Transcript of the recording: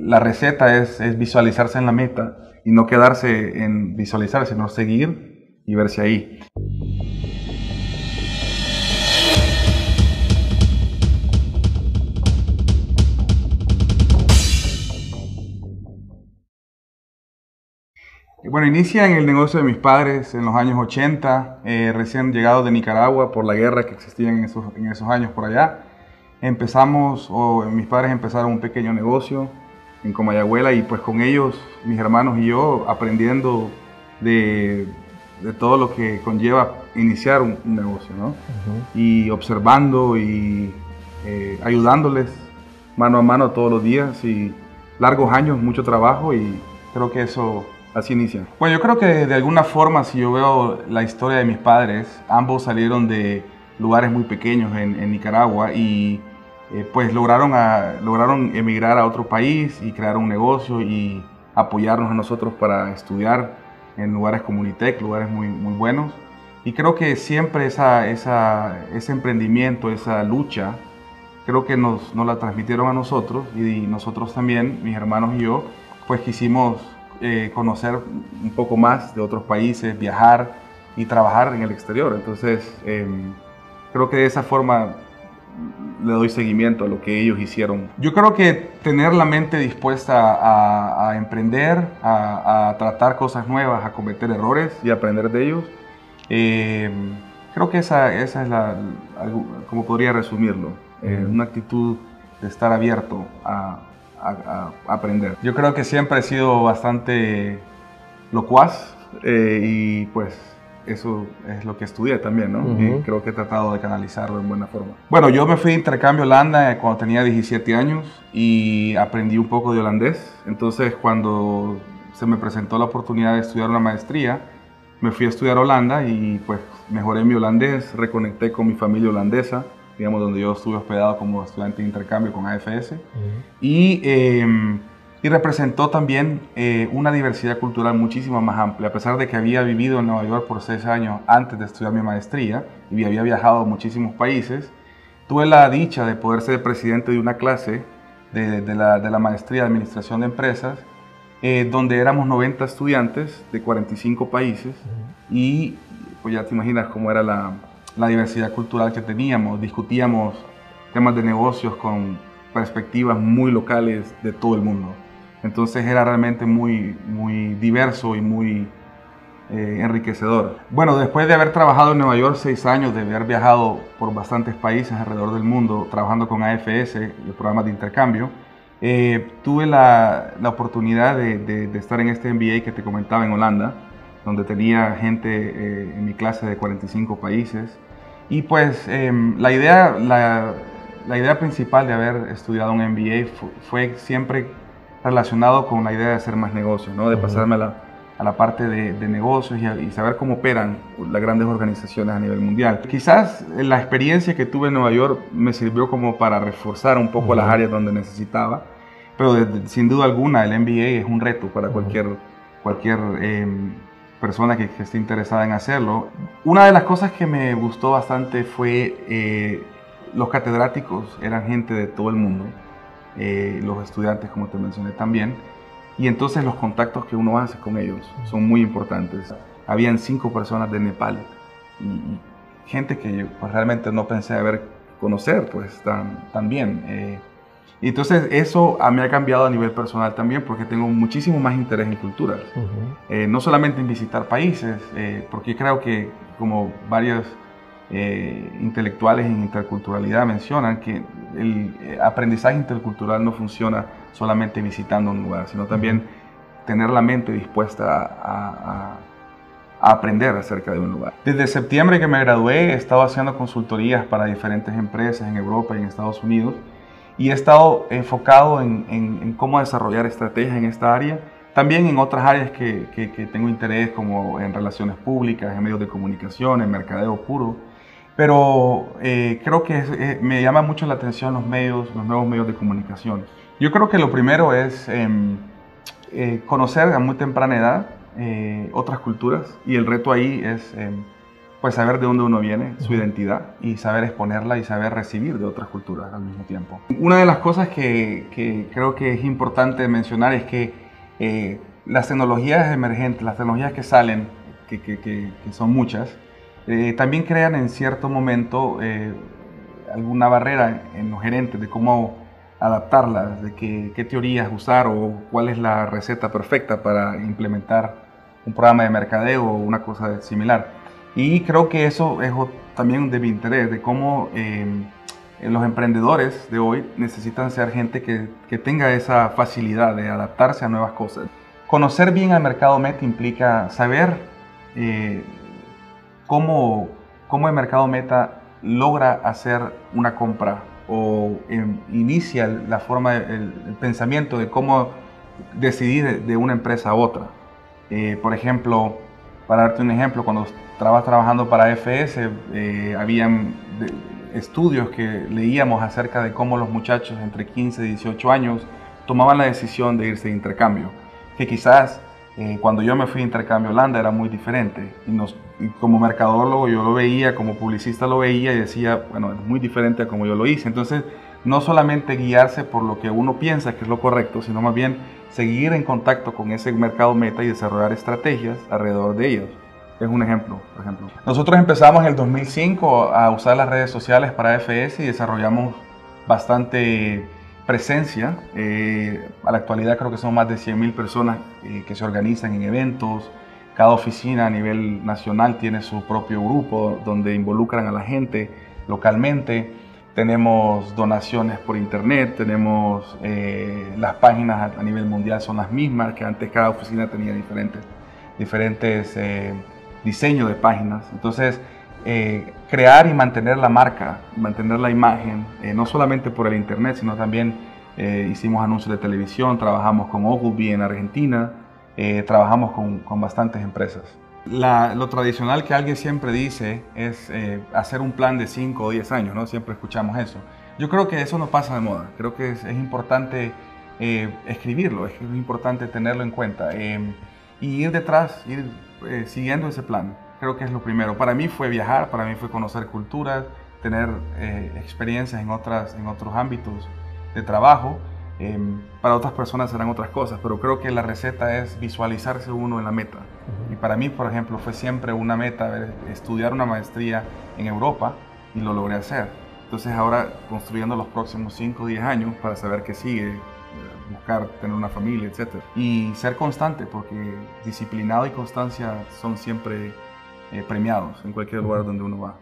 la receta es visualizarse en la meta y no quedarse en visualizar, sino seguir y verse ahí. Bueno, inicia en el negocio de mis padres en los años 80, recién llegado de Nicaragua por la guerra que existía en esos años por allá. Mis padres empezaron un pequeño negocio en Comayagüela y pues con ellos, mis hermanos y yo, aprendiendo de todo lo que conlleva iniciar un negocio, ¿no? Y observando y ayudándoles mano a mano todos los días y largos años, mucho trabajo y creo que eso así inicia. Bueno, yo creo que de alguna forma, si yo veo la historia de mis padres, ambos salieron de lugares muy pequeños en Nicaragua y pues lograron emigrar a otro país y crear un negocio y apoyarnos a nosotros para estudiar en lugares como Unitec, lugares muy buenos. Y creo que siempre ese emprendimiento, esa lucha, creo que nos la transmitieron a nosotros y nosotros también, mis hermanos y yo, pues quisimos conocer un poco más de otros países, viajar y trabajar en el exterior. Entonces, creo que de esa forma le doy seguimiento a lo que ellos hicieron. Yo creo que tener la mente dispuesta a emprender, a tratar cosas nuevas, a cometer errores y aprender de ellos, creo que esa es como podría resumirlo, una actitud de estar abierto a aprender. Yo creo que siempre he sido bastante locuaz y pues eso es lo que estudié también, ¿no? Y creo que he tratado de canalizarlo en buena forma. Bueno, yo me fui de intercambio a Holanda cuando tenía 17 años y aprendí un poco de holandés. Entonces, cuando se me presentó la oportunidad de estudiar una maestría, me fui a estudiar a Holanda y pues mejoré mi holandés, reconecté con mi familia holandesa, digamos, donde yo estuve hospedado como estudiante de intercambio con AFS. Y representó también una diversidad cultural muchísimo más amplia. A pesar de que había vivido en Nueva York por 6 años antes de estudiar mi maestría y había viajado a muchísimos países, tuve la dicha de poder ser presidente de una clase de la maestría de Administración de Empresas, donde éramos 90 estudiantes de 45 países y pues ya te imaginas cómo era la diversidad cultural que teníamos. Discutíamos temas de negocios con perspectivas muy locales de todo el mundo. Entonces era realmente muy diverso y muy enriquecedor. Bueno, después de haber trabajado en Nueva York 6 años, de haber viajado por bastantes países alrededor del mundo, trabajando con AFS, el programa de intercambio, tuve la oportunidad de estar en este MBA que te comentaba en Holanda, donde tenía gente en mi clase de 45 países. Y pues la idea principal de haber estudiado un MBA fue siempre relacionado con la idea de hacer más negocios, ¿no? De pasarme a la parte de negocios y saber cómo operan las grandes organizaciones a nivel mundial. Quizás la experiencia que tuve en Nueva York me sirvió como para reforzar un poco las áreas donde necesitaba, pero sin duda alguna el MBA es un reto para cualquier persona que esté interesada en hacerlo. Una de las cosas que me gustó bastante fue los catedráticos eran gente de todo el mundo, los estudiantes, como te mencioné también, y entonces los contactos que uno hace con ellos son muy importantes. Habían 5 personas de Nepal y gente que yo pues, realmente no pensé conocer pues tan bien. Y entonces eso me ha cambiado a nivel personal también porque tengo muchísimo más interés en culturas. No solamente en visitar países, porque creo que como varios intelectuales en interculturalidad mencionan que el aprendizaje intercultural no funciona solamente visitando un lugar, sino también tener la mente dispuesta a aprender acerca de un lugar. Desde septiembre que me gradué he estado haciendo consultorías para diferentes empresas en Europa y en Estados Unidos y he estado enfocado en cómo desarrollar estrategias en esta área, también en otras áreas que tengo interés como en relaciones públicas, en medios de comunicación, en mercadeo puro. Pero creo que me llama mucho la atención los nuevos medios de comunicación. Yo creo que lo primero es conocer a muy temprana edad otras culturas y el reto ahí es pues saber de dónde uno viene, su identidad, y saber exponerla y saber recibir de otras culturas al mismo tiempo. Una de las cosas que creo que es importante mencionar es que las tecnologías emergentes, las tecnologías que salen, que son muchas, también crean en cierto momento alguna barrera en los gerentes de cómo adaptarlas, de qué teorías usar o cuál es la receta perfecta para implementar un programa de mercadeo o una cosa similar. Y creo que eso es también de mi interés, de cómo los emprendedores de hoy necesitan ser gente que tenga esa facilidad de adaptarse a nuevas cosas. Conocer bien al mercado meta implica saber cómo el mercado meta logra hacer una compra o inicia la forma, el pensamiento de cómo decidir de una empresa a otra. Por ejemplo, para darte un ejemplo, cuando estabas trabajando para FS, habían estudios que leíamos acerca de cómo los muchachos entre 15 y 18 años tomaban la decisión de irse de intercambio, que quizás cuando yo me fui de intercambio a Holanda era muy diferente, y como mercadólogo yo lo veía, como publicista lo veía y decía, bueno, es muy diferente a como yo lo hice. Entonces, no solamente guiarse por lo que uno piensa que es lo correcto, sino más bien seguir en contacto con ese mercado meta y desarrollar estrategias alrededor de ellos. Es un ejemplo, por ejemplo. Nosotros empezamos en el 2005 a usar las redes sociales para FS y desarrollamos bastante presencia. A la actualidad creo que son más de 100.000 personas que se organizan en eventos. Cada oficina a nivel nacional tiene su propio grupo donde involucran a la gente localmente. Tenemos donaciones por internet, tenemos las páginas a nivel mundial son las mismas, que antes cada oficina tenía diferentes diseños de páginas. Entonces, crear y mantener la marca, mantener la imagen, no solamente por el internet, sino también hicimos anuncios de televisión, trabajamos con Ogilvy en Argentina, trabajamos con bastantes empresas. Lo tradicional que alguien siempre dice es hacer un plan de 5 o 10 años, ¿no? Siempre escuchamos eso. Yo creo que eso no pasa de moda. Creo que es importante escribirlo, es importante tenerlo en cuenta y ir detrás, ir siguiendo ese plan. Creo que es lo primero. Para mí fue viajar, para mí fue conocer culturas, tener experiencias en otros ámbitos de trabajo. Para otras personas serán otras cosas, pero creo que la receta es visualizarse uno en la meta. Y para mí, por ejemplo, fue siempre una meta estudiar una maestría en Europa y lo logré hacer. Entonces ahora construyendo los próximos 5 o 10 años para saber qué sigue, buscar tener una familia, etc. Y ser constante, porque disciplinado y constancia son siempre premiados en cualquier lugar donde uno va.